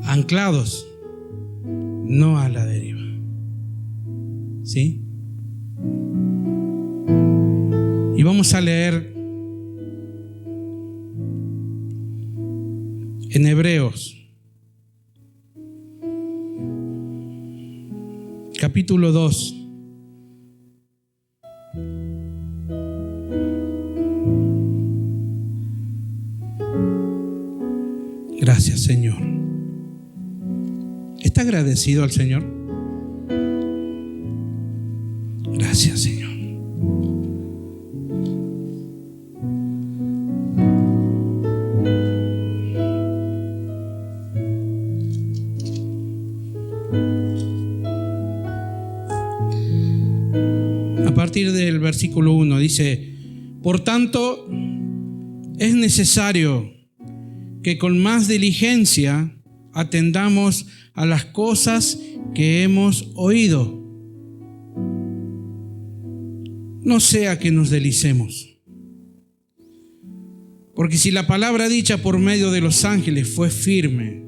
anclados, no a la deriva. ¿Sí? Y vamos a leer en Hebreos, capítulo 2. Gracias, Señor. ¿Está agradecido al Señor? Gracias, Señor. A partir del versículo 1 dice: por tanto, es necesario que con más diligencia atendamos a las cosas que hemos oído, no sea que nos deslicemos. Porque si la palabra dicha por medio de los ángeles fue firme,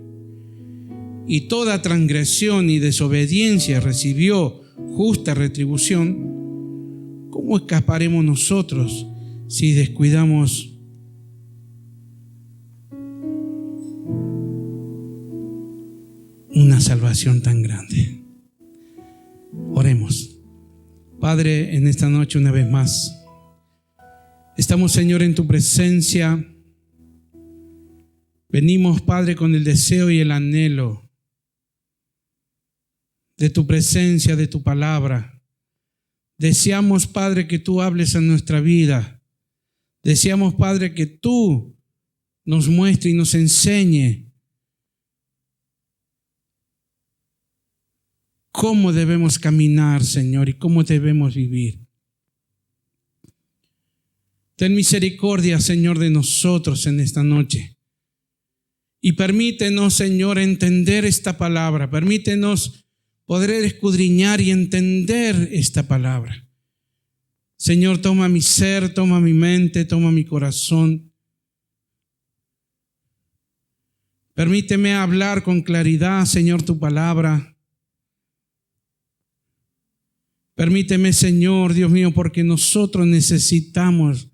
y toda transgresión y desobediencia recibió justa retribución, ¿cómo escaparemos nosotros si descuidamos una salvación tan grande? Oremos. Padre, en esta noche una vez más estamos, Señor, en tu presencia. Venimos, Padre, con el deseo y el anhelo de tu presencia, de tu palabra. Deseamos, Padre, que tú hables en nuestra vida. Deseamos, Padre, que tú nos muestres y nos enseñes cómo debemos caminar, Señor, y cómo debemos vivir. Ten misericordia, Señor, de nosotros en esta noche. Y permítenos, Señor, entender esta palabra. Permítenos poder escudriñar y entender esta palabra. Señor, toma mi ser, toma mi mente, toma mi corazón. Permíteme hablar con claridad, Señor, tu palabra. Permíteme, Señor, Dios mío, porque nosotros necesitamos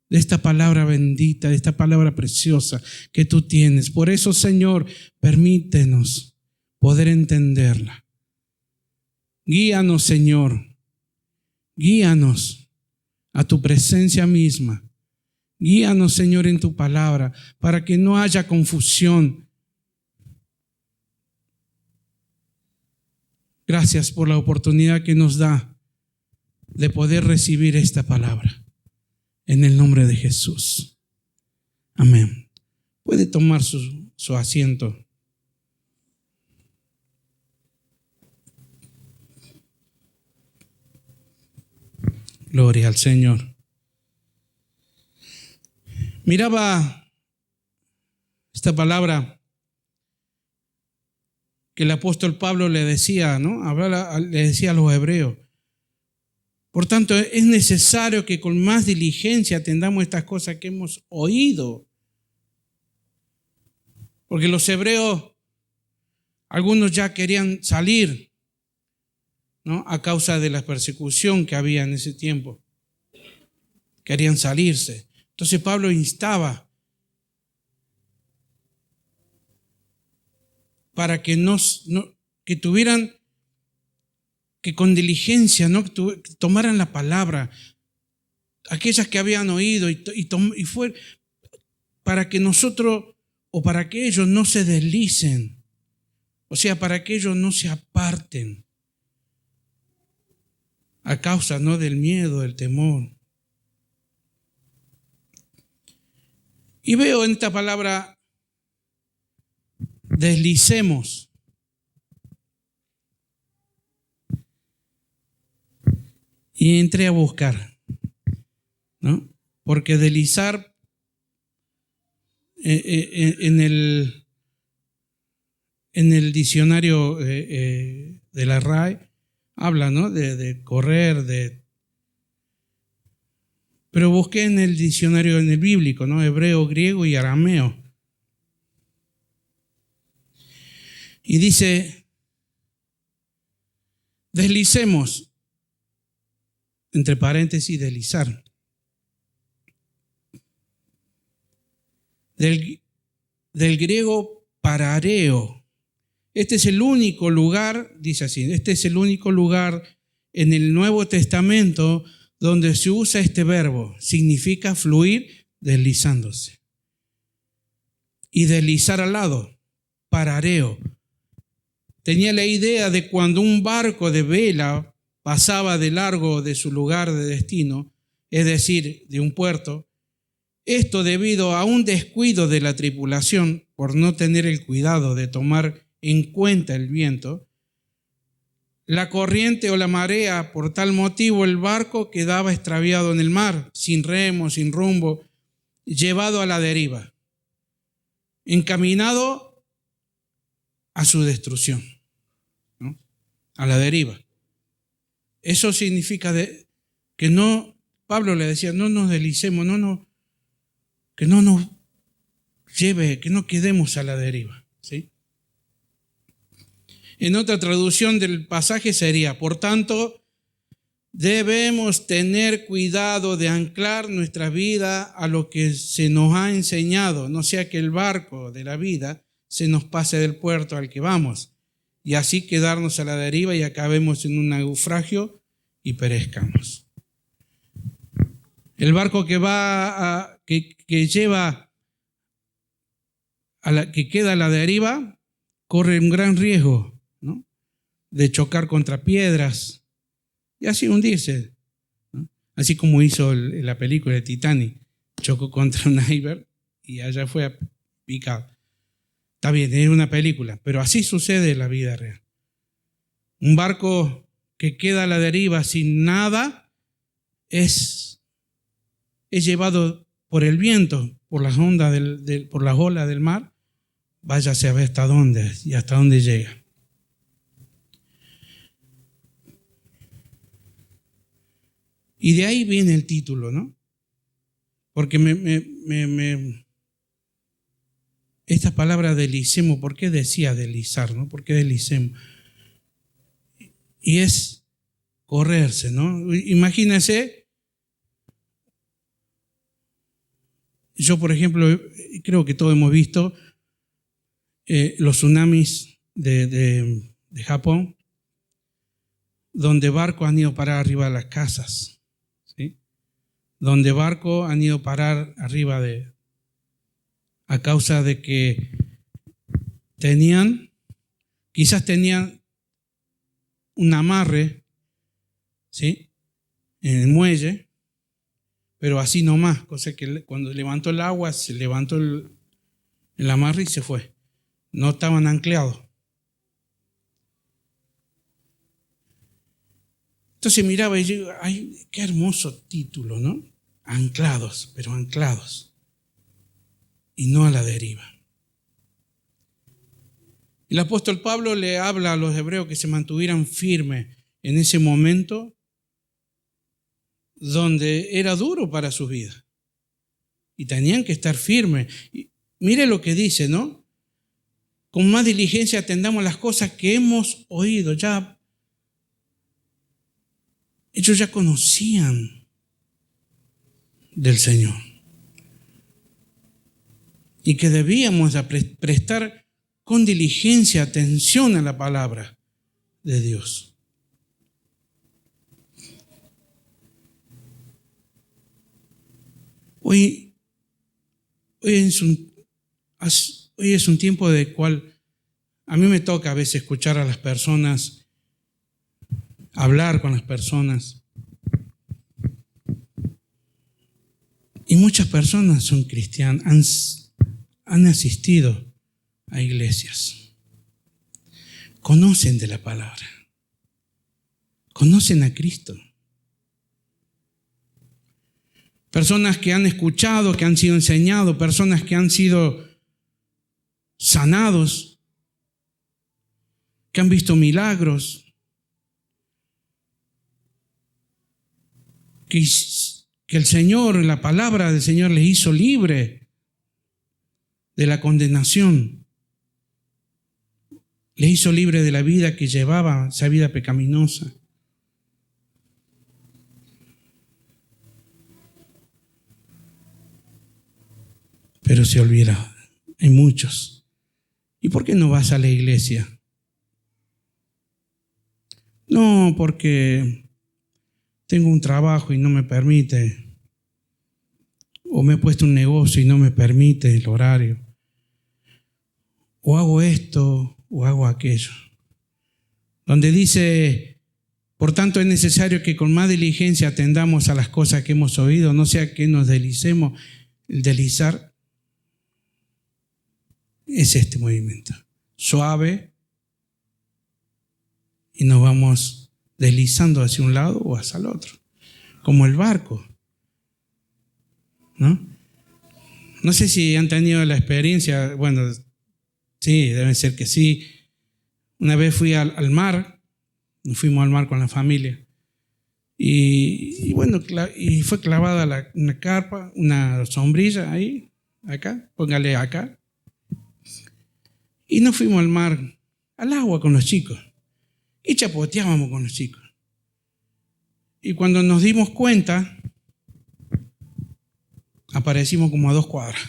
de esta palabra bendita, de esta palabra preciosa que tú tienes. Por eso, Señor, permítenos poder entenderla. Guíanos, Señor. Guíanos a tu presencia misma. Guíanos, Señor, en tu palabra, para que no haya confusión. Gracias por la oportunidad que nos da de poder recibir esta palabra. En el nombre de Jesús. Amén. Puede tomar su asiento. Gloria al Señor. Miraba esta palabra que el apóstol Pablo le decía, ¿no? Le decía a los hebreos. Por tanto, es necesario que con más diligencia atendamos estas cosas que hemos oído. Porque los hebreos, algunos ya querían salir, ¿no? A causa de la persecución que había en ese tiempo. Querían salirse. Entonces Pablo instaba para que que tuvieran, que con diligencia, ¿no? Que tomaran la palabra, aquellas que habían oído y fue para que nosotros o para que ellos no se deslicen, o sea, para que ellos no se aparten a causa, ¿no? Del miedo, del temor. Y veo en esta palabra deslicemos. Y entré a buscar, ¿no? Porque deslizar en el diccionario de la RAE habla, ¿no? De correr, pero busqué en el diccionario, en el bíblico, ¿no? Hebreo, griego y arameo. Y dice, deslicemos, entre paréntesis, deslizar. Del griego parareo. Este es el único lugar, dice así, este es el único lugar en el Nuevo Testamento donde se usa este verbo. Significa fluir deslizándose. Y deslizar al lado, parareo. Tenía la idea de cuando un barco de vela pasaba de largo de su lugar de destino, es decir, de un puerto, esto debido a un descuido de la tripulación por no tener el cuidado de tomar en cuenta el viento, la corriente o la marea, por tal motivo el barco quedaba extraviado en el mar, sin remo, sin rumbo, llevado a la deriva, encaminado a su destrucción, ¿no? A la deriva. Eso significa que no, Pablo le decía, no nos deslicemos, que no nos lleve, que no quedemos a la deriva, ¿sí? En otra traducción del pasaje sería, por tanto, debemos tener cuidado de anclar nuestra vida a lo que se nos ha enseñado, no sea que el barco de la vida se nos pase del puerto al que vamos y así quedarnos a la deriva y acabemos en un naufragio y perezcamos. El barco que lleva que queda a la deriva corre un gran riesgo, ¿no? De chocar contra piedras y así hundirse, ¿no? Así como hizo la película de Titanic, chocó contra un iceberg y allá fue picado. Está bien, es una película, pero así sucede en la vida real. Un barco que queda a la deriva sin nada es llevado por el viento, por las ondas por las olas del mar, váyase a ver hasta dónde y hasta dónde llega. Y de ahí viene el título, ¿no? Porque esta palabra deslicemos, ¿por qué decía deslizar, no? ¿Por qué deslicemos? Y es correrse, ¿no? Imagínense, yo por ejemplo, creo que todos hemos visto los tsunamis de Japón, donde barcos han ido a parar arriba de las casas, ¿sí? Donde barcos han ido a parar arriba a causa de que quizás tenían un amarre, ¿sí? En el muelle, pero así nomás, cosa que cuando levantó el agua, se levantó el amarre y se fue. No estaban anclados. Entonces miraba y yo, ay, qué hermoso título, ¿no? Anclados, pero anclados. Y no a la deriva. El apóstol Pablo le habla a los hebreos que se mantuvieran firmes en ese momento donde era duro para su vida. Y tenían que estar firmes. Y mire lo que dice, ¿no? Con más diligencia atendamos las cosas que hemos oído. Ellos ya conocían del Señor. Y que debíamos prestar con diligencia atención a la palabra de Dios. Hoy es un tiempo de cual a mí me toca a veces escuchar a las personas, hablar con las personas. Y muchas personas son cristianas, han asistido a iglesias, conocen de la palabra, conocen a Cristo. Personas que han escuchado, que han sido enseñados, personas que han sido sanados, que han visto milagros, que el Señor, la palabra del Señor les hizo libre de la condenación. Le hizo libre de la vida que llevaba, esa vida pecaminosa. Pero se olvida. Hay muchos. ¿Y por qué no vas a la iglesia? No, porque tengo un trabajo y no me permite. O me he puesto un negocio y no me permite el horario. O hago esto o hago aquello. Donde dice, por tanto es necesario que con más diligencia atendamos a las cosas que hemos oído, no sea que nos deslicemos. El deslizar es este movimiento. Suave y nos vamos deslizando hacia un lado o hacia el otro. Como el barco. ¿No? No sé si han tenido la experiencia, bueno, sí, debe ser que sí. Una vez fui al mar, nos fuimos al mar con la familia, y bueno, y fue clavada una carpa, una sombrilla ahí, acá, póngale acá, y nos fuimos al mar, al agua con los chicos, y chapoteábamos con los chicos. Y cuando nos dimos cuenta, aparecimos como a 2 cuadras.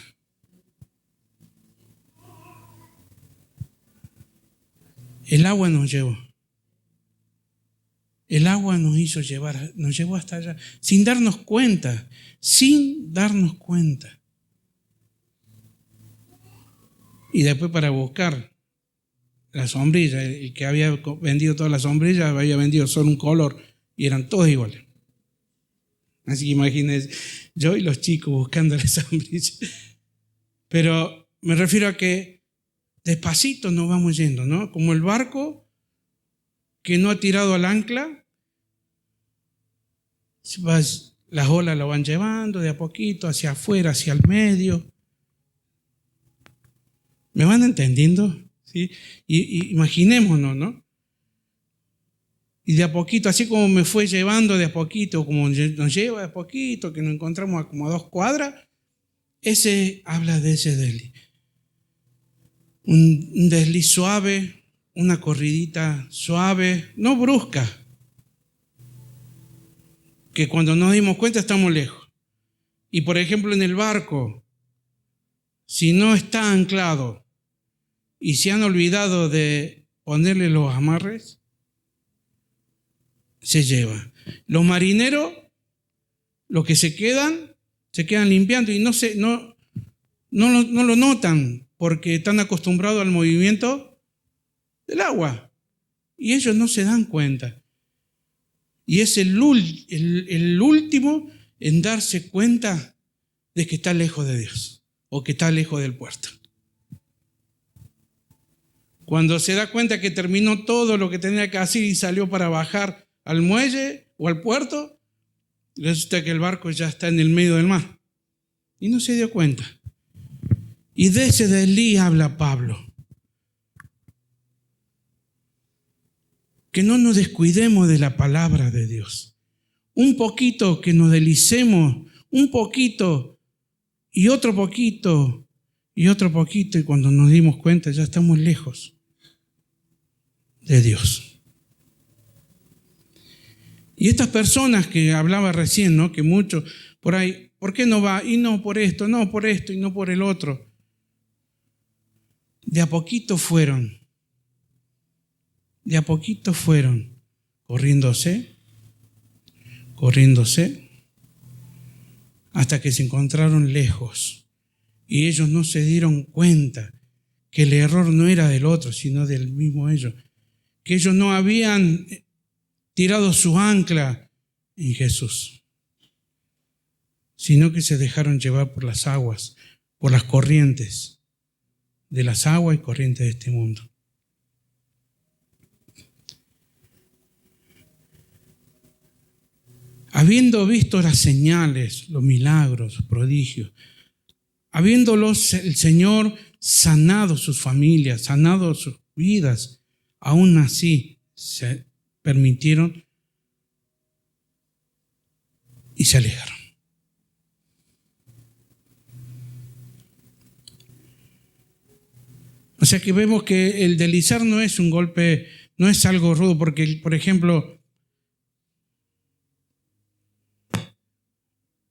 El agua nos llevó. El agua nos hizo llevar, nos llevó hasta allá, sin darnos cuenta, sin darnos cuenta. Y después para buscar la sombrilla, el que había vendido todas las sombrillas había vendido solo un color y eran todos iguales. Así que imagínense, yo y los chicos buscando la sombrilla. Pero me refiero a que despacito nos vamos yendo, ¿no? Como el barco que no ha tirado al ancla, las olas lo van llevando de a poquito hacia afuera, hacia el medio. ¿Me van entendiendo? ¿Sí? Y imaginémonos, ¿no? Y de a poquito, así como me fue llevando de a poquito, como nos lleva de a poquito, que nos encontramos como a 2 cuadras, ese habla de ese desliz. Un desliz suave, una corridita suave, no brusca, que cuando nos dimos cuenta estamos lejos. Y por ejemplo en el barco, si no está anclado y se han olvidado de ponerle los amarres, se lleva. Los marineros, los que se quedan limpiando y no lo notan porque están acostumbrados al movimiento del agua y ellos no se dan cuenta. Y es el último en darse cuenta de que está lejos de Dios o que está lejos del puerto. Cuando se da cuenta que terminó todo lo que tenía que hacer y salió para bajar al muelle o al puerto, resulta que el barco ya está en el medio del mar y no se dio cuenta. Y de ese desliz habla Pablo. Que no nos descuidemos de la palabra de Dios. Un poquito que nos deslicemos, un poquito y otro poquito y otro poquito, y cuando nos dimos cuenta ya estamos lejos de Dios. Y estas personas que hablaba recién, ¿no? Que muchos por ahí, ¿por qué no va? Y no por esto, no por esto y no por el otro. De a poquito fueron corriéndose, hasta que se encontraron lejos. Y ellos no se dieron cuenta que el error no era del otro, sino del mismo ellos. Que ellos no habían tirado su ancla en Jesús, sino que se dejaron llevar por las aguas, por las corrientes de las aguas y corrientes de este mundo. Habiendo visto las señales, los milagros, los prodigios, habiéndolos el Señor sanado sus familias, sanado sus vidas, aún así se permitieron y se alejaron. O sea que vemos que el deslizar no es un golpe, no es algo rudo, porque, por ejemplo,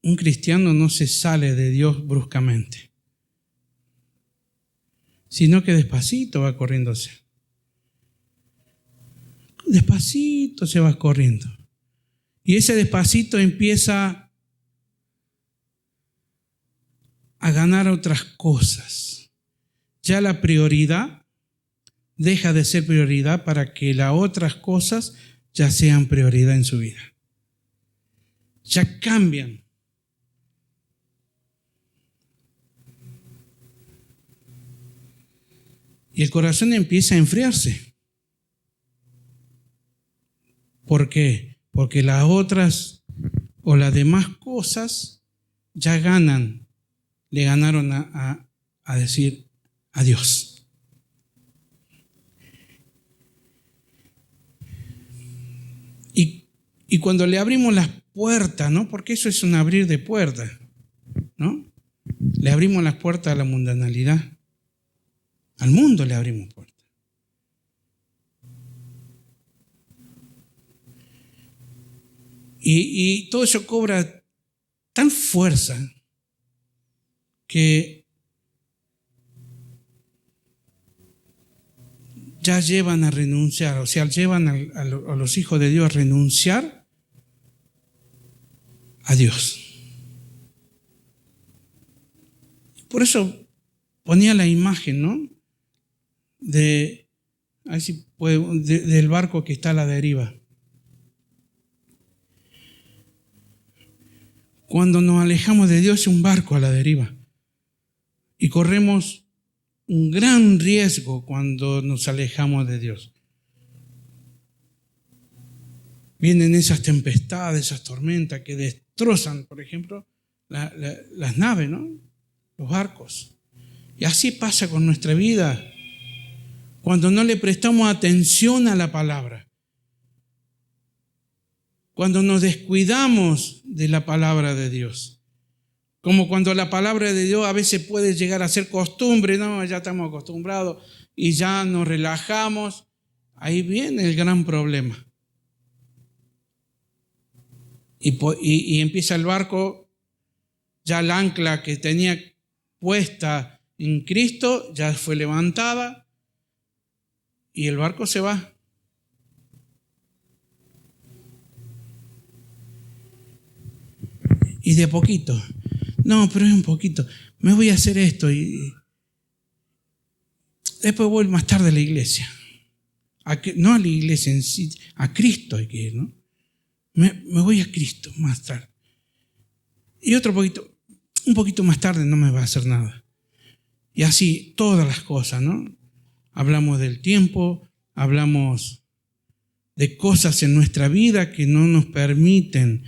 un cristiano no se sale de Dios bruscamente, sino que despacito va corriéndose. Despacito se va corriendo. Y ese despacito empieza a ganar otras cosas. Ya la prioridad deja de ser prioridad para que las otras cosas ya sean prioridad en su vida. Ya cambian. Y el corazón empieza a enfriarse. ¿Por qué? Porque las otras o las demás cosas ya ganan, le ganaron a decir adiós. Y cuando le abrimos las puertas, ¿no? Porque eso es un abrir de puertas, ¿no? Le abrimos las puertas a la mundanalidad. Al mundo le abrimos puertas. Y todo eso cobra tal fuerza que ya llevan a renunciar, o sea, llevan a los hijos de Dios a renunciar a Dios. Por eso ponía la imagen, ¿no? A ver si puedo, del barco que está a la deriva. Cuando nos alejamos de Dios es un barco a la deriva. Y corremos un gran riesgo cuando nos alejamos de Dios. Vienen esas tempestades, esas tormentas que destrozan, por ejemplo, las naves, ¿no? Los barcos. Y así pasa con nuestra vida. Cuando no le prestamos atención a la palabra. Cuando nos descuidamos de la palabra de Dios. Como cuando la palabra de Dios a veces puede llegar a ser costumbre, no, ya estamos acostumbrados y ya nos relajamos. Ahí viene el gran problema. Y empieza el barco, ya el ancla que tenía puesta en Cristo ya fue levantada y el barco se va. Y de poquito, no, pero es un poquito, me voy a hacer esto y después voy más tarde a la iglesia. No a la iglesia en sí, a Cristo hay que ir, ¿no? Me voy a Cristo más tarde. Y un poquito más tarde no me va a hacer nada. Y así todas las cosas, ¿no? Hablamos del tiempo, hablamos de cosas en nuestra vida que no nos permiten,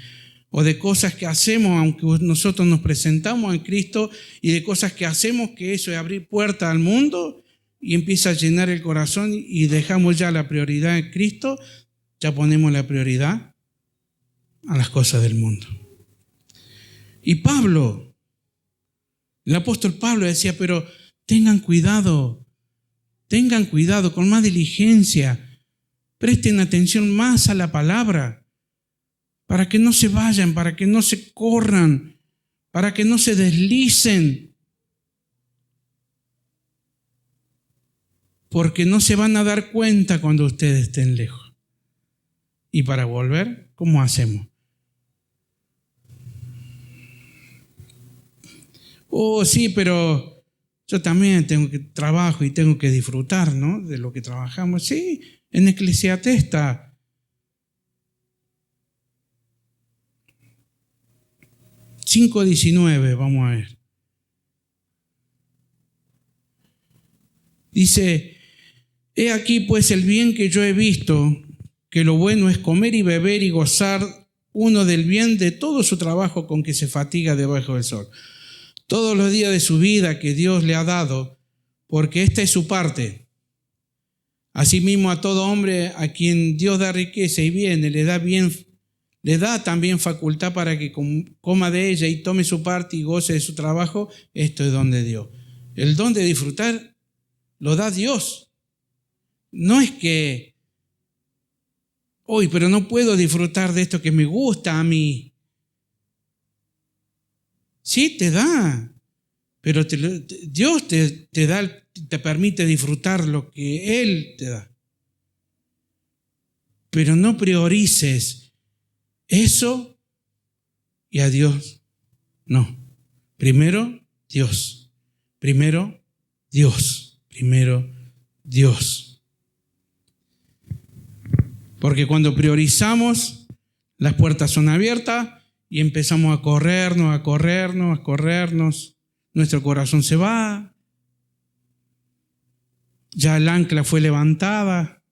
o de cosas que hacemos aunque nosotros nos presentamos en Cristo, y de cosas que hacemos que eso es abrir puertas al mundo y empieza a llenar el corazón y dejamos ya la prioridad en Cristo, ya ponemos la prioridad a las cosas del mundo. Y Pablo, el apóstol Pablo decía, pero tengan cuidado con más diligencia, presten atención más a la palabra, para que no se vayan, para que no se corran, para que no se deslicen, porque no se van a dar cuenta cuando ustedes estén lejos. Y para volver, ¿cómo hacemos? Oh, sí, pero yo también tengo que trabajo y tengo que disfrutar, ¿no? De lo que trabajamos. Sí, en Eclesiastés está. 5:19, vamos a ver. Dice, he aquí pues el bien que yo he visto, que lo bueno es comer y beber y gozar uno del bien de todo su trabajo con que se fatiga debajo del sol. Todos los días de su vida que Dios le ha dado, porque esta es su parte. Asimismo a todo hombre a quien Dios da riqueza y bienes, le da también facultad para que coma de ella y tome su parte y goce de su trabajo. Esto es don de Dios. El don de disfrutar lo da Dios. No es que, hoy, pero no puedo disfrutar de esto que me gusta a mí. Sí, te da, pero Dios te da, te permite disfrutar lo que Él te da. Pero no priorices eso y a Dios. No. Primero Dios. Primero Dios. Primero Dios. Porque cuando priorizamos, las puertas son abiertas y empezamos a corrernos. Nuestro corazón se va. Ya el ancla fue levantada.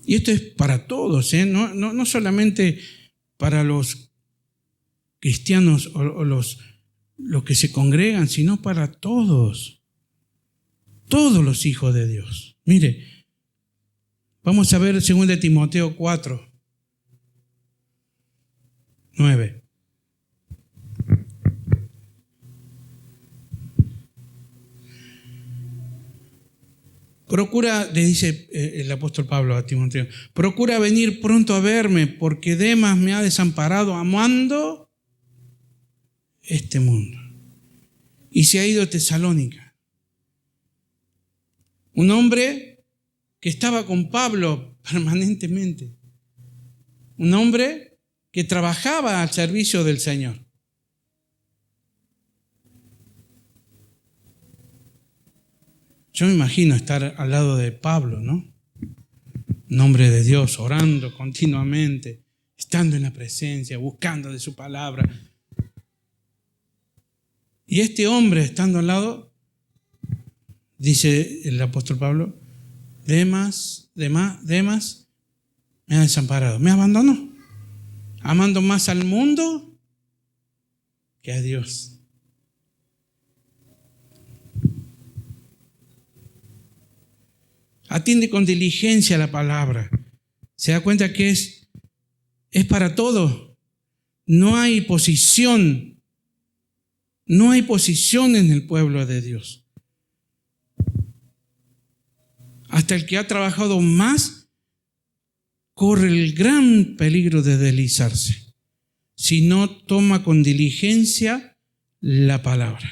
Y esto es para todos, no solamente para los cristianos o los que se congregan, sino para todos los hijos de Dios. Mire, vamos a ver 2 Timoteo 4, 9. Procura, le dice el apóstol Pablo a Timoteo, procura venir pronto a verme, porque Demas me ha desamparado amando este mundo. Y se ha ido a Tesalónica. Un hombre que estaba con Pablo permanentemente. Un hombre que trabajaba al servicio del Señor. Yo me imagino estar al lado de Pablo, ¿no? Un hombre de Dios, orando continuamente, estando en la presencia, buscando de su palabra. Y este hombre estando al lado, dice el apóstol Pablo, Demas me ha desamparado, me abandonó, amando más al mundo que a Dios. Atiende con diligencia la palabra. Se da cuenta que es para todo. No hay posición. No hay posición en el pueblo de Dios. Hasta el que ha trabajado más corre el gran peligro de deslizarse si no toma con diligencia la palabra.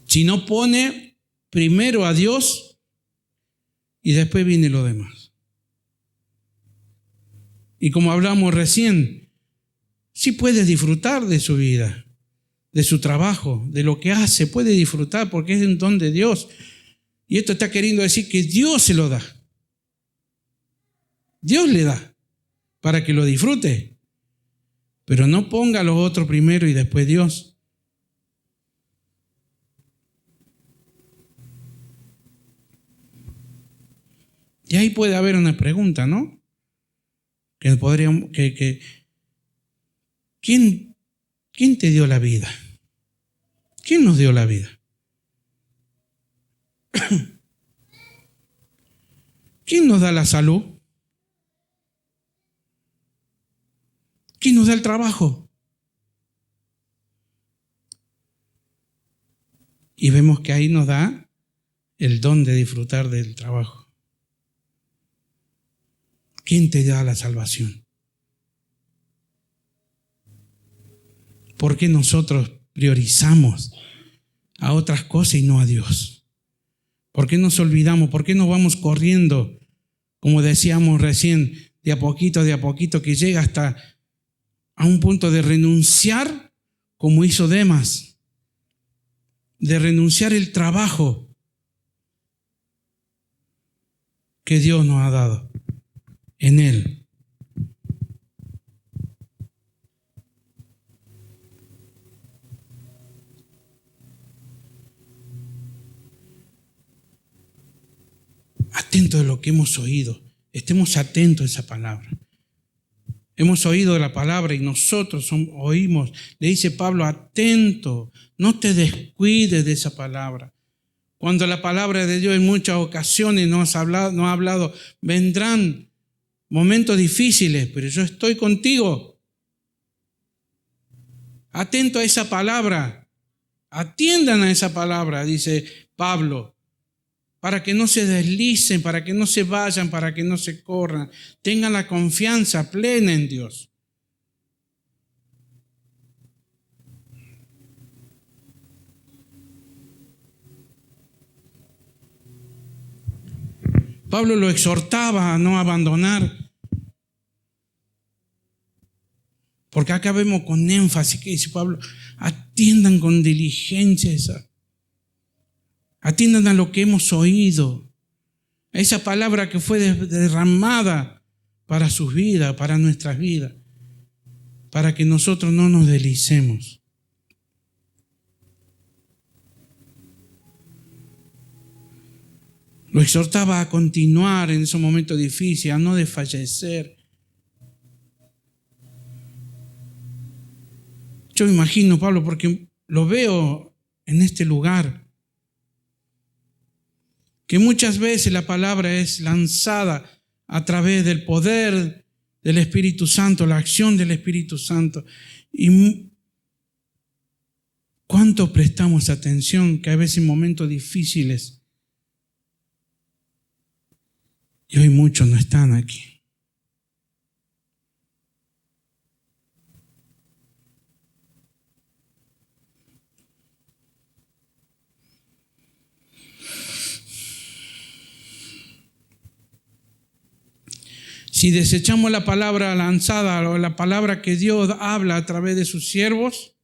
Si no pone primero a Dios y después viene lo demás. Y como hablamos recién, sí puedes disfrutar de su vida, de su trabajo, de lo que hace, puede disfrutar porque es un don de Dios. Y esto está queriendo decir que Dios se lo da. Dios le da para que lo disfrute. Pero no ponga a los otros primero y después Dios. Y ahí puede haber una pregunta, ¿no? ¿Quién te dio la vida? ¿Quién nos dio la vida? ¿Quién nos da la salud? ¿Quién nos da el trabajo? Y vemos que ahí nos da el don de disfrutar del trabajo. ¿Quién te da la salvación? ¿Por qué nosotros priorizamos a otras cosas y no a Dios? ¿Por qué nos olvidamos? ¿Por qué nos vamos corriendo, como decíamos recién, de a poquito, que llega hasta a un punto de renunciar, como hizo Demas, de renunciar el trabajo que Dios nos ha dado en Él? Atento a lo que hemos oído. Estemos atentos a esa palabra. Hemos oído la palabra y nosotros oímos. Le dice Pablo, atento, no te descuides de esa palabra. Cuando la palabra de Dios en muchas ocasiones nos ha hablado, vendrán momentos difíciles, pero yo estoy contigo. Atento a esa palabra. Atiendan a esa palabra, dice Pablo, para que no se deslicen, para que no se vayan, para que no se corran. Tengan la confianza plena en Dios. Pablo lo exhortaba a no abandonar, porque acá vemos con énfasis que dice Pablo, atiendan con diligencia atiendan a lo que hemos oído, a esa palabra que fue derramada para sus vidas, para nuestras vidas, para que nosotros no nos deslicemos. Lo exhortaba a continuar en esos momentos difíciles, a no desfallecer. Yo me imagino, Pablo, porque lo veo en este lugar, que muchas veces la palabra es lanzada a través del poder del Espíritu Santo, la acción del Espíritu Santo. Y cuánto prestamos atención que a veces en momentos difíciles, y hoy muchos no están aquí. Si desechamos la palabra lanzada o la palabra que Dios habla a través de sus siervos,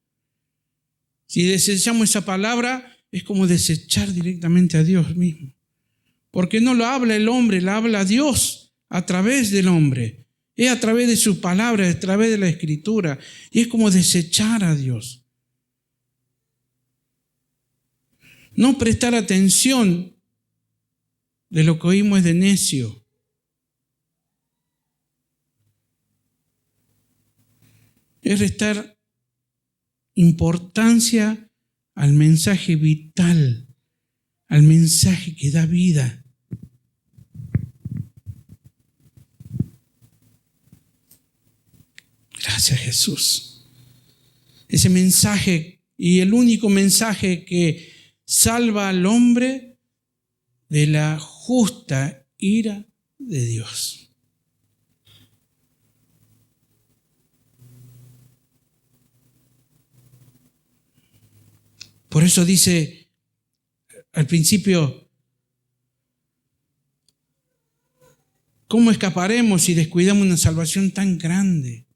si desechamos esa palabra, es como desechar directamente a Dios mismo. Porque no lo habla el hombre, la habla Dios a través del hombre. Es a través de su palabra, a través de la Escritura. Y es como desechar a Dios. No prestar atención de lo que oímos es de necio. Es restar importancia al mensaje vital, al mensaje que da vida. Gracias, Jesús. Ese mensaje y el único mensaje que salva al hombre de la justa ira de Dios. Por eso dice al principio, ¿cómo escaparemos si descuidamos una salvación tan grande?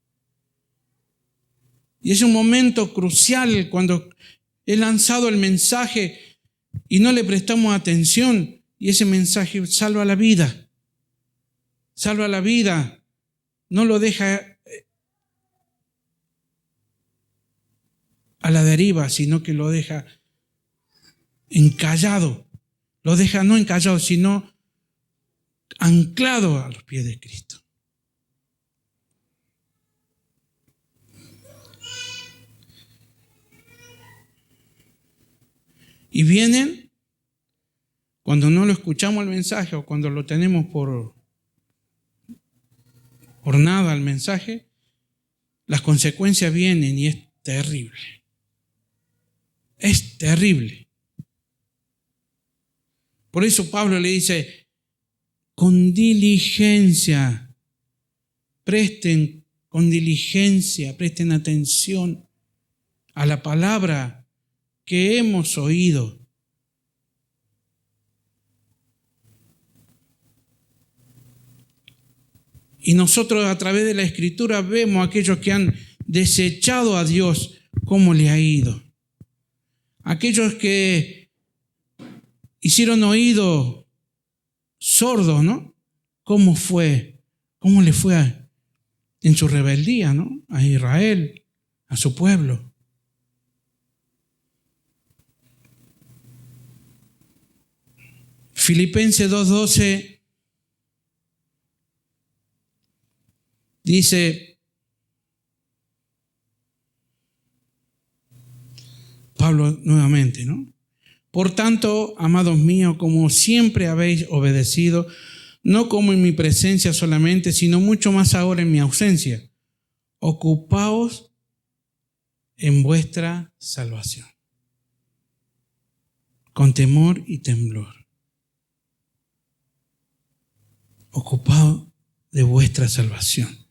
Y es un momento crucial cuando he lanzado el mensaje y no le prestamos atención, y ese mensaje salva la vida. Salva la vida. No lo deja a la deriva, sino que lo deja encallado. Lo deja no encallado, sino anclado a los pies de Cristo. Y vienen, cuando no lo escuchamos el mensaje o cuando lo tenemos por nada el mensaje, las consecuencias vienen y es terrible. Es terrible. Por eso Pablo le dice, con diligencia, presten atención a la palabra que hemos oído. Y nosotros a través de la Escritura vemos a aquellos que han desechado a Dios, cómo le ha ido. Aquellos que hicieron oído sordos, ¿no? ¿Cómo fue? ¿Cómo le fue en su rebeldía, ¿no? A Israel, a su pueblo. Filipenses 2:12 dice, Pablo nuevamente, ¿no? Por tanto, amados míos, como siempre habéis obedecido, no como en mi presencia solamente, sino mucho más ahora en mi ausencia. Ocupaos en vuestra salvación, con temor y temblor. Ocupaos de vuestra salvación,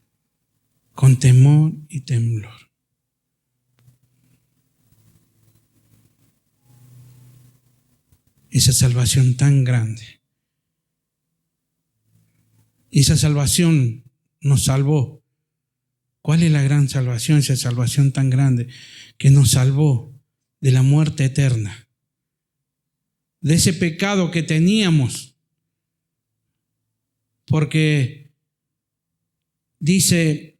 con temor y temblor. Esa salvación tan grande. Esa salvación nos salvó. ¿Cuál es la gran salvación? Esa salvación tan grande que nos salvó de la muerte eterna, de ese pecado que teníamos. Porque dice,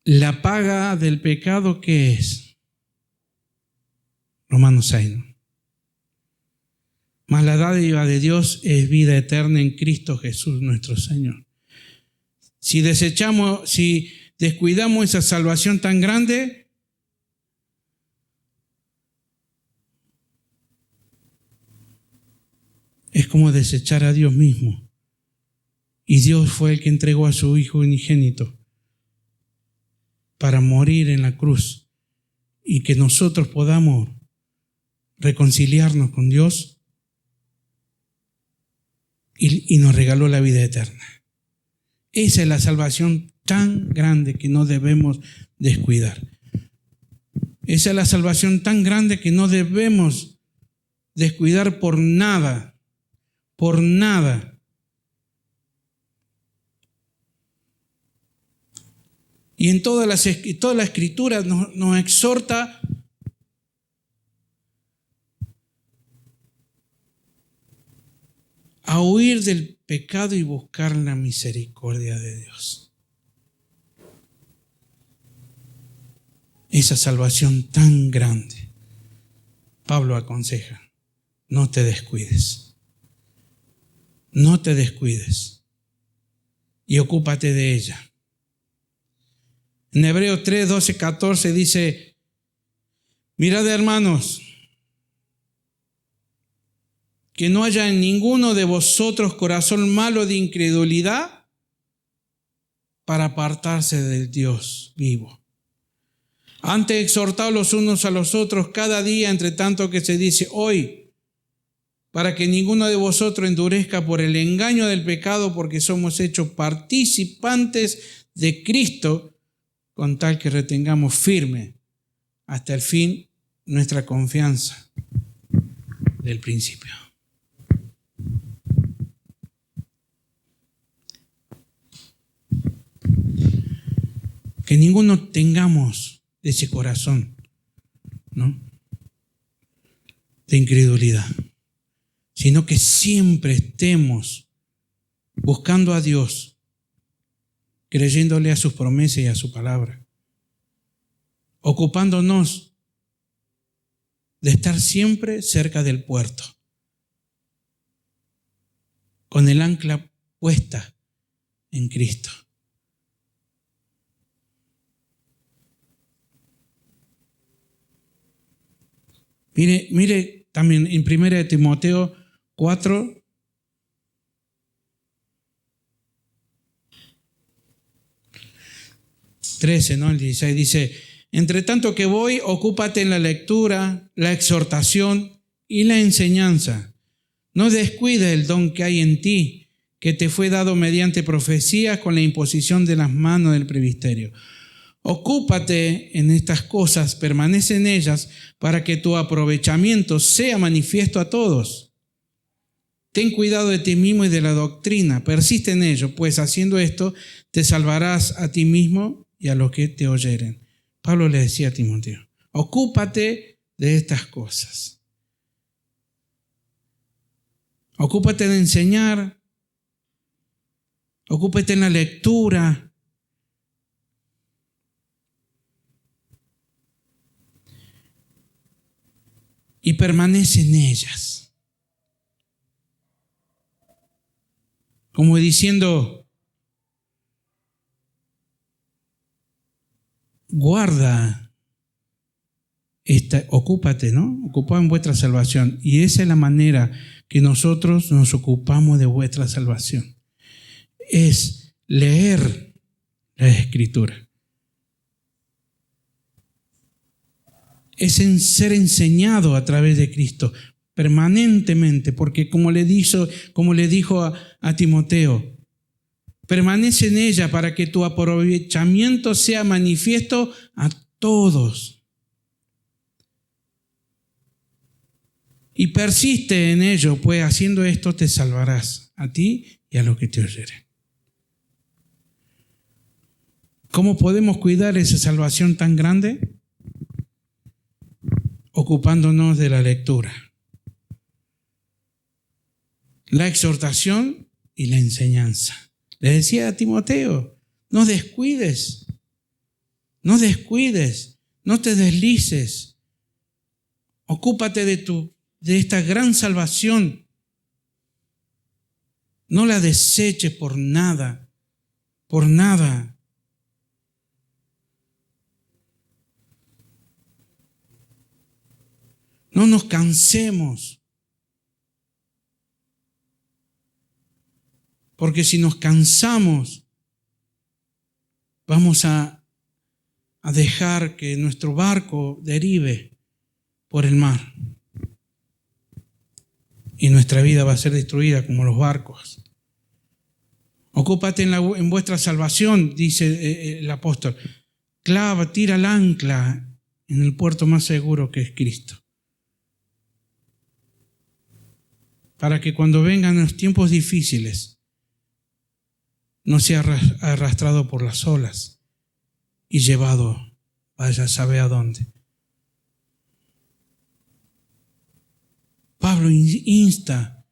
la paga del pecado, ¿qué es? Romanos 6, ¿no? Mas la dádiva de Dios es vida eterna en Cristo Jesús nuestro Señor. Si descuidamos esa salvación tan grande, es como desechar a Dios mismo. Y Dios fue el que entregó a su Hijo unigénito para morir en la cruz y que nosotros podamos reconciliarnos con Dios, y nos regaló la vida eterna. Esa es la salvación tan grande que no debemos descuidar. Esa es la salvación tan grande que no debemos descuidar por nada, por nada. Y en toda la Escritura nos exhorta a huir del pecado y buscar la misericordia de Dios. Esa salvación tan grande. Pablo aconseja, no te descuides. No te descuides. Y ocúpate de ella. En Hebreos 3, 12, 14 dice, mirad, hermanos, que no haya en ninguno de vosotros corazón malo de incredulidad para apartarse del Dios vivo. Antes exhortaos los unos a los otros cada día, entre tanto que se dice hoy, para que ninguno de vosotros endurezca por el engaño del pecado, porque somos hechos participantes de Cristo, con tal que retengamos firme hasta el fin nuestra confianza del principio. Que ninguno tengamos ese corazón, ¿no?, de incredulidad, sino que siempre estemos buscando a Dios, creyéndole a sus promesas y a su palabra, ocupándonos de estar siempre cerca del puerto, con el ancla puesta en Cristo. Mire también en 1 Timoteo 4, ¿no? El 16 dice, entre tanto que voy, ocúpate en la lectura, la exhortación y la enseñanza. No descuides el don que hay en ti, que te fue dado mediante profecías con la imposición de las manos del presbiterio. Ocúpate en estas cosas, permanece en ellas, para que tu aprovechamiento sea manifiesto a todos. Ten cuidado de ti mismo y de la doctrina, persiste en ello, pues haciendo esto te salvarás a ti mismo y a los que te oyeren. Pablo le decía a Timoteo, ocúpate de estas cosas. Ocúpate de enseñar, ocúpate en la lectura, y permanece en ellas. Como diciendo, guarda ocúpate, ¿no? Ocupad en vuestra salvación. Y esa es la manera que nosotros nos ocupamos de vuestra salvación. Es leer la Escritura. Es ser enseñado a través de Cristo permanentemente, porque como le dijo a Timoteo, permanece en ella para que tu aprovechamiento sea manifiesto a todos. Y persiste en ello, pues haciendo esto te salvarás a ti y a los que te oyeren. ¿Cómo podemos cuidar esa salvación tan grande? Ocupándonos de la lectura, la exhortación y la enseñanza. Le decía a Timoteo, no descuides, no te deslices. Ocúpate de esta gran salvación. No la deseches por nada, por nada. No nos cansemos. Porque si nos cansamos, vamos a dejar que nuestro barco derive por el mar. Y nuestra vida va a ser destruida como los barcos. Ocúpate en vuestra salvación, dice el apóstol. Tira el ancla en el puerto más seguro que es Cristo. Para que cuando vengan los tiempos difíciles, no sea arrastrado por las olas y llevado, vaya a saber a dónde. Pablo insta.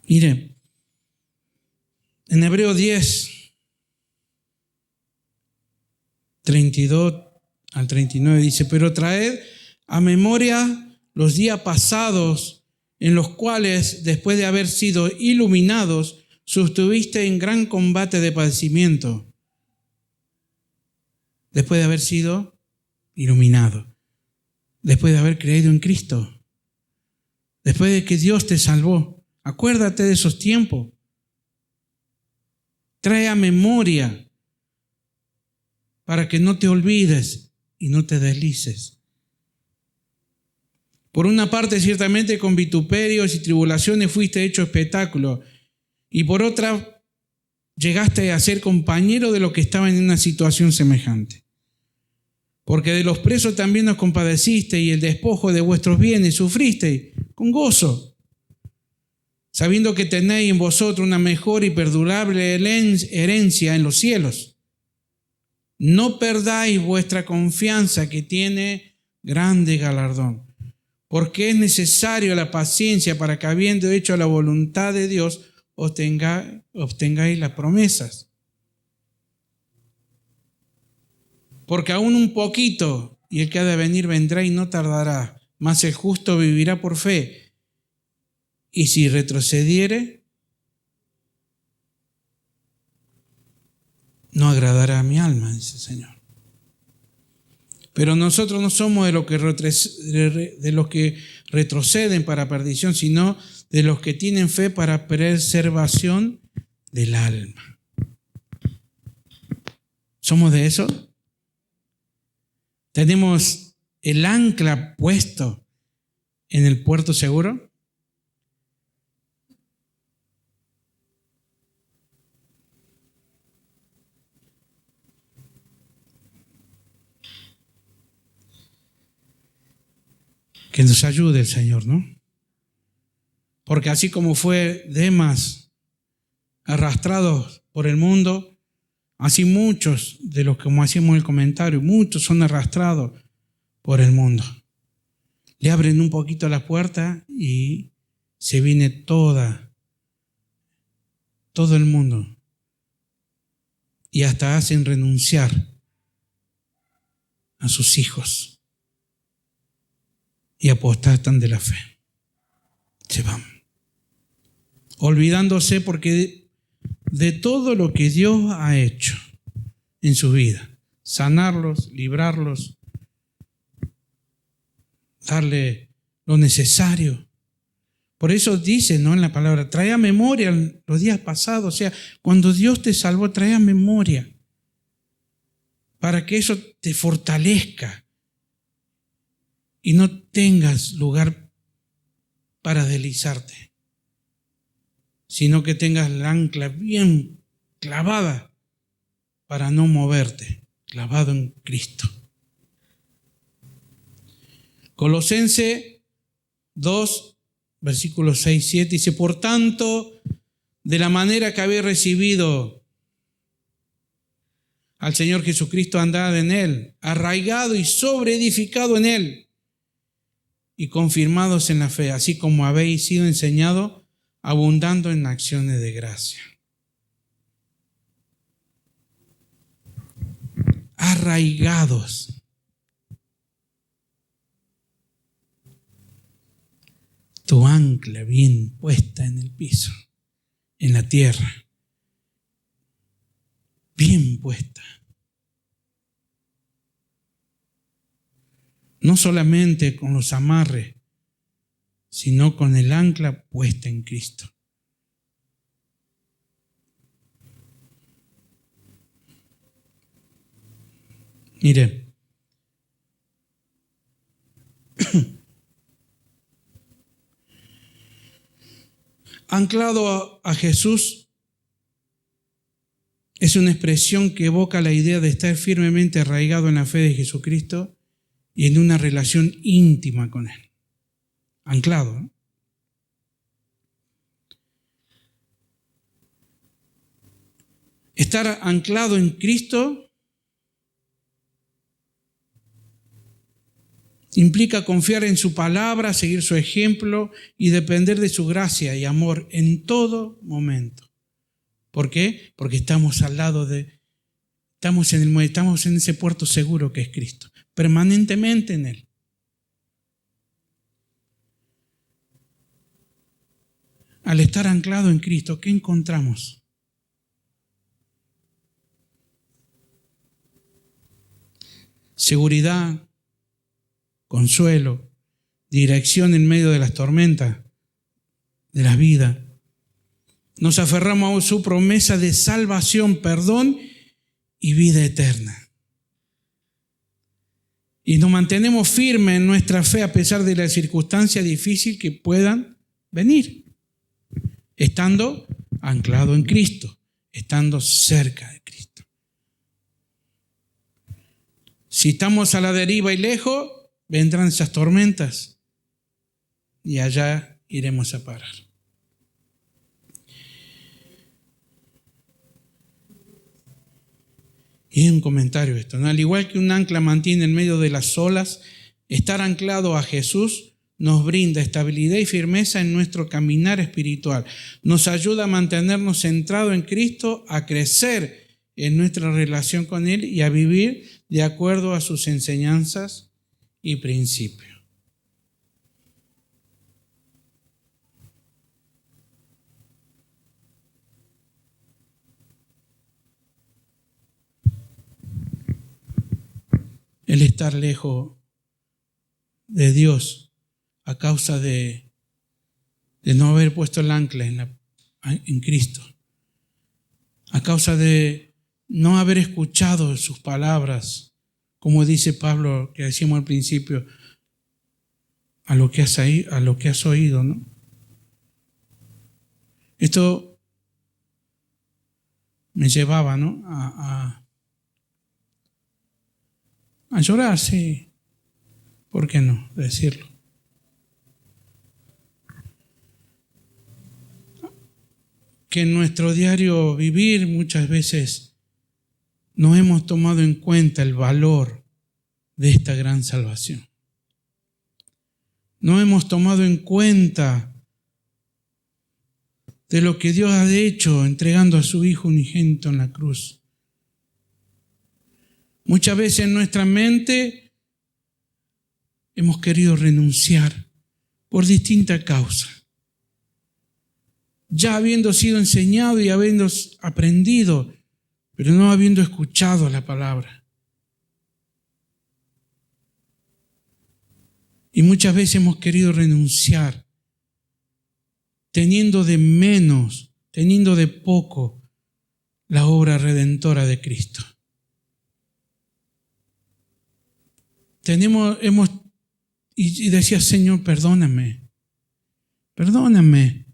Mire, en Hebreos 10, 32 al 39 dice, pero traed a memoria los días pasados en los cuales, después de haber sido iluminados, sostuviste en gran combate de padecimiento. Después de haber sido iluminado, después de haber creído en Cristo, después de que Dios te salvó. Acuérdate de esos tiempos. Trae a memoria para que no te olvides y no te deslices. Por una parte, ciertamente con vituperios y tribulaciones fuiste hecho espectáculo, y por otra, llegaste a ser compañero de los que estaban en una situación semejante. Porque de los presos también os compadeciste, y el despojo de vuestros bienes sufriste con gozo, sabiendo que tenéis en vosotros una mejor y perdurable herencia en los cielos. No perdáis vuestra confianza, que tiene grande galardón. Porque es necesario la paciencia para que, habiendo hecho la voluntad de Dios, obtengáis las promesas. Porque aún un poquito, y el que ha de venir vendrá y no tardará, mas el justo vivirá por fe. Y si retrocediere, no agradará a mi alma, dice el Señor. Pero nosotros no somos de los que retroceden para perdición, sino de los que tienen fe para preservación del alma. ¿Somos de eso? ¿Tenemos el ancla puesto en el puerto seguro? Que nos ayude el Señor, ¿no? Porque así como fue Demas arrastrado por el mundo, así muchos de los que, como hacíamos el comentario, muchos son arrastrados por el mundo. Le abren un poquito la puerta y se viene todo el mundo. Y hasta hacen renunciar a sus hijos. Y apostatan de la fe. Se van. Olvidándose porque de todo lo que Dios ha hecho en su vida. Sanarlos, librarlos, darle lo necesario. Por eso dice, ¿no?, en la palabra, trae a memoria los días pasados. O sea, cuando Dios te salvó, trae a memoria para que eso te fortalezca y no tengas lugar para deslizarte, sino que tengas la ancla bien clavada para no moverte, clavado en Cristo. Colosenses 2, versículos 6 y 7 dice: por tanto, de la manera que habéis recibido al Señor Jesucristo, andad en Él, arraigado y sobreedificado en Él, y confirmados en la fe, así como habéis sido enseñados, abundando en acciones de gracia. Arraigados. Tu ancla bien puesta en el piso, en la tierra. Bien puesta. No solamente con los amarres, sino con el ancla puesta en Cristo. Mire, anclado a Jesús es una expresión que evoca la idea de estar firmemente arraigado en la fe de Jesucristo y en una relación íntima con Él. Anclado, ¿no? Estar anclado en Cristo implica confiar en su palabra, seguir su ejemplo y depender de su gracia y amor en momento. ¿Por qué? Porque estamos al lado estamos en ese puerto seguro que es Cristo, permanentemente en Él. Al estar anclado en Cristo, ¿qué encontramos? Seguridad, consuelo, dirección en medio de las tormentas de la vida. Nos aferramos a su promesa de salvación, perdón y vida eterna. Y nos mantenemos firmes en nuestra fe a pesar de las circunstancias difíciles que puedan venir, estando anclado en Cristo, estando cerca de Cristo. Si estamos a la deriva y lejos, vendrán esas tormentas y allá iremos a parar. Y es un comentario esto, ¿no? Al igual que un ancla mantiene en medio de las olas, estar anclado a Jesús nos brinda estabilidad y firmeza en nuestro caminar espiritual. Nos ayuda a mantenernos centrados en Cristo, a crecer en nuestra relación con Él y a vivir de acuerdo a sus enseñanzas y principios. El estar lejos de Dios a causa de no haber puesto el ancla en Cristo, a causa de no haber escuchado sus palabras, como dice Pablo, que decíamos al principio, a lo que has oído, ¿no? Esto me llevaba, ¿no?, a llorar, sí. ¿Por qué no decirlo? Que en nuestro diario vivir muchas veces no hemos tomado en cuenta el valor de esta gran salvación. No hemos tomado en cuenta de lo que Dios ha hecho entregando a su Hijo unigénito en la cruz. Muchas veces en nuestra mente hemos querido renunciar por distintas causas. ya habiendo sido enseñado y habiendo aprendido, pero no habiendo escuchado la palabra. Y muchas veces hemos querido renunciar, teniendo de menos, teniendo de poco la obra redentora de Cristo. Y decía, Señor, perdóname, perdóname,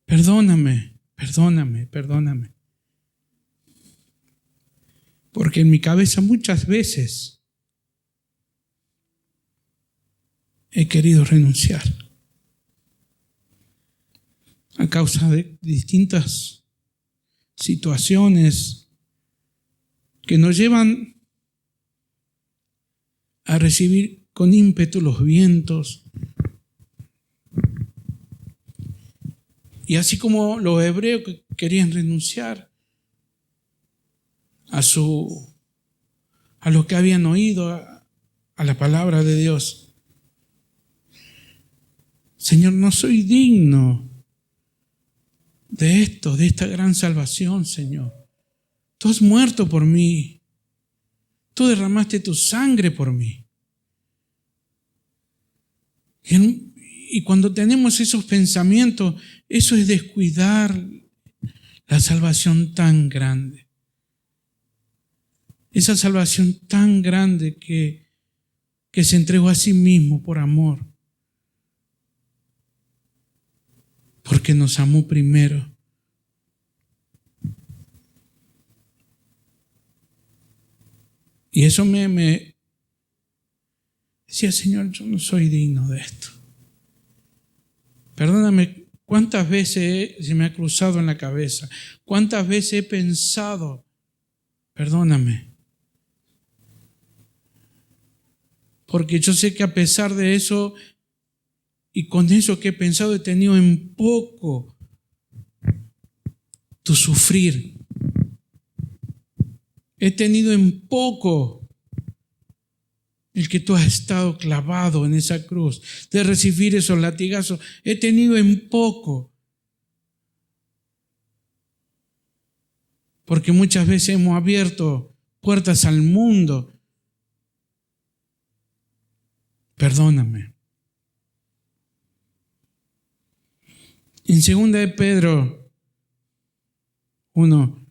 perdóname, perdóname, perdóname. Porque en mi cabeza muchas veces he querido renunciar a causa de distintas situaciones que nos llevan a recibir con ímpetu los vientos. Y así como los hebreos que querían renunciar a lo que habían oído, a la palabra de Dios. Señor, no soy digno de esto, de esta gran salvación, Señor. Tú has muerto por mí. Tú derramaste tu sangre por mí. Y cuando tenemos esos pensamientos, eso es descuidar la salvación tan grande. Esa salvación tan grande que se entregó a sí mismo por amor. Porque nos amó primero. Y eso me decía, Señor, yo no soy digno de esto. Perdóname, ¿cuántas veces se me ha cruzado en la cabeza? ¿Cuántas veces he pensado? Perdóname. Porque yo sé que a pesar de eso y con eso que he pensado, he tenido en poco tu sufrir. He tenido en poco el que tú has estado clavado en esa cruz, de recibir esos latigazos. He tenido en poco. Porque muchas veces hemos abierto puertas al mundo. Perdóname. En 2 de Pedro 1,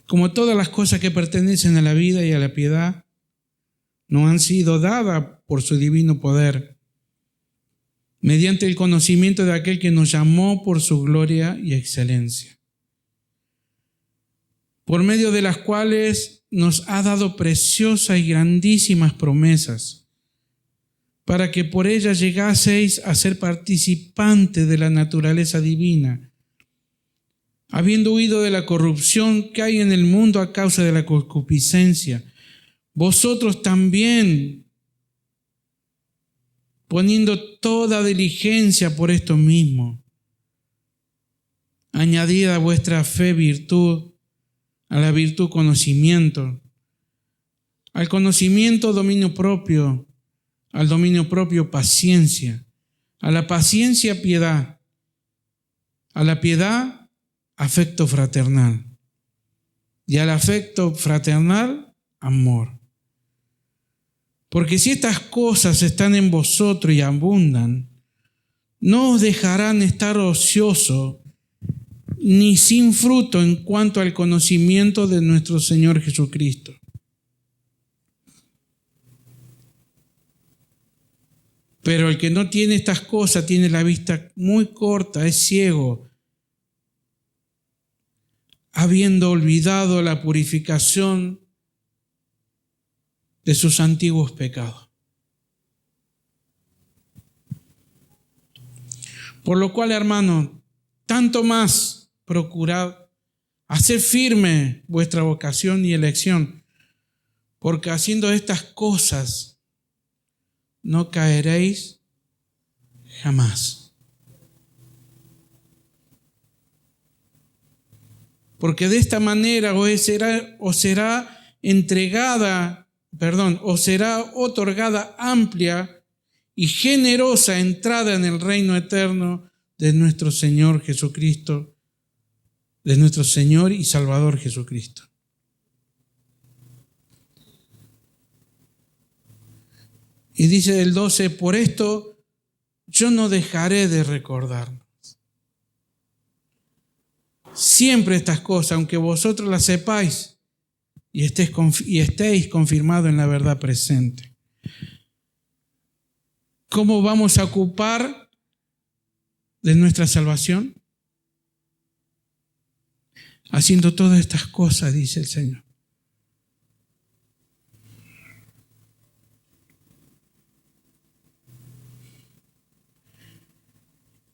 como todas las cosas que pertenecen a la vida y a la piedad, nos han sido dadas por su divino poder, mediante el conocimiento de aquel que nos llamó por su gloria y excelencia, por medio de las cuales nos ha dado preciosas y grandísimas promesas, para que por ellas llegaseis a ser participantes de la naturaleza divina, habiendo huido de la corrupción que hay en el mundo a causa de la concupiscencia. Vosotros también, poniendo toda diligencia por esto mismo, añadid a vuestra fe virtud, a la virtud conocimiento, al conocimiento dominio propio, al dominio propio paciencia, a la paciencia piedad, a la piedad afecto fraternal y al afecto fraternal amor. Porque si estas cosas están en vosotros y abundan, no os dejarán estar ociosos ni sin fruto en cuanto al conocimiento de nuestro Señor Jesucristo. Pero el que no tiene estas cosas tiene la vista muy corta, es ciego, habiendo olvidado la purificación de sus antiguos pecados. Por lo cual, hermanos, tanto más procurad hacer firme vuestra vocación y elección, porque haciendo estas cosas no caeréis jamás. Porque de esta manera os será otorgada amplia y generosa entrada en el reino eterno de nuestro Señor Jesucristo, de nuestro Señor y Salvador Jesucristo. Y dice el 12, por esto yo no dejaré de recordarnos siempre estas cosas, aunque vosotros las sepáis y estéis confirmados en la verdad presente. ¿Cómo vamos a ocupar de nuestra salvación? Haciendo todas estas cosas, dice el Señor.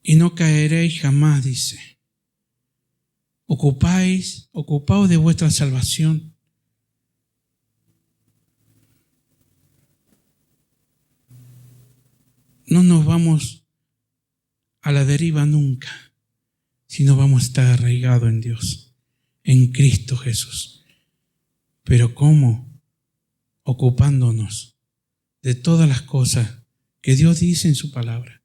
Y no caeréis jamás, dice. Ocupaos de vuestra salvación. No nos vamos a la deriva nunca, sino vamos a estar arraigados en Dios, en Cristo Jesús. Pero ¿cómo? Ocupándonos de todas las cosas que Dios dice en su palabra.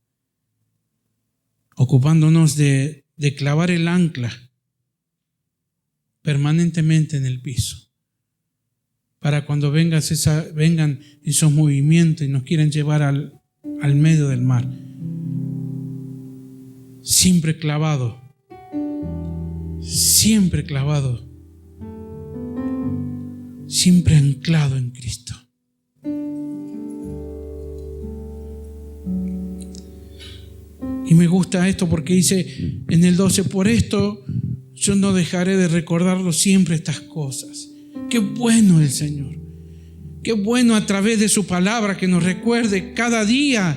Ocupándonos de clavar el ancla permanentemente en el piso, para cuando vengan esos movimientos y nos quieren llevar al medio del mar, siempre clavado, siempre anclado en Cristo. Y me gusta esto porque dice en el 12, por esto yo no dejaré de recordarlo siempre estas cosas. Qué bueno el Señor. Qué bueno a través de su palabra que nos recuerde cada día.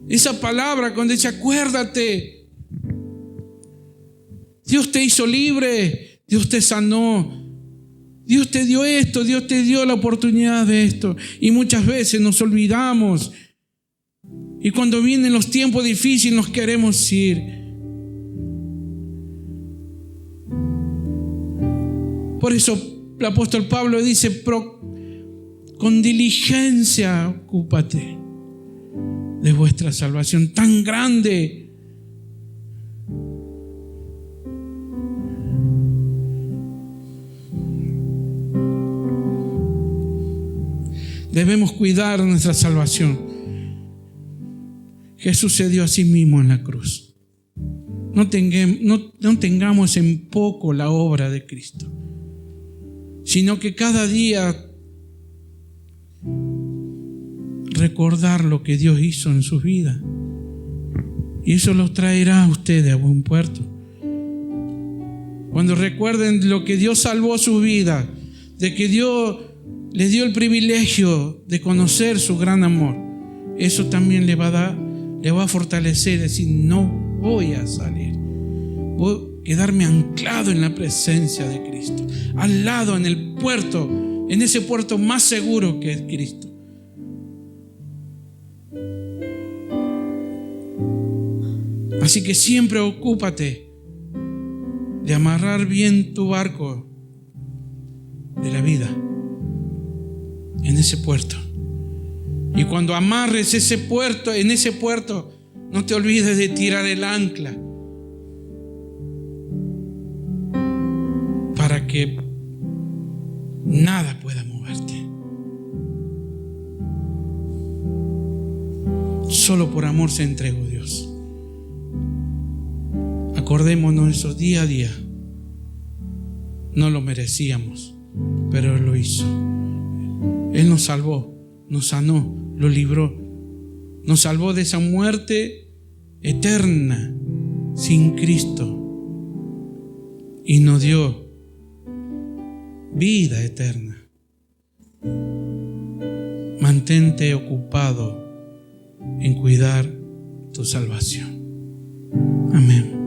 Esa palabra cuando dice acuérdate. Dios te hizo libre. Dios te sanó. Dios te dio esto. Dios te dio la oportunidad de esto. Y muchas veces nos olvidamos. Y cuando vienen los tiempos difíciles nos queremos ir. Por eso el apóstol Pablo dice, con diligencia ocúpate de vuestra salvación tan grande. Debemos cuidar nuestra salvación. Jesús se dio a sí mismo en la cruz. No tengamos en poco la obra de Cristo, sino que cada día recordar lo que Dios hizo en su vida. Y eso los traerá a ustedes a buen puerto. Cuando recuerden lo que Dios salvó su vida, de que Dios les dio el privilegio de conocer su gran amor, eso también le va a fortalecer, decir, no voy a salir, voy a quedarme anclado en la presencia de Cristo, al lado en el puerto, en ese puerto más seguro que es Cristo. Así que siempre ocúpate de amarrar bien tu barco de la vida en ese puerto. Y cuando amarres en ese puerto, no te olvides de tirar el ancla para que nada pueda moverte. Solo por amor se entregó Dios. Acordémonos eso día a día. No lo merecíamos, pero Él lo hizo. Él nos salvó, nos sanó, lo libró, nos salvó de esa muerte eterna sin Cristo y nos dio vida eterna. Mantente ocupado en cuidar tu salvación. Amén.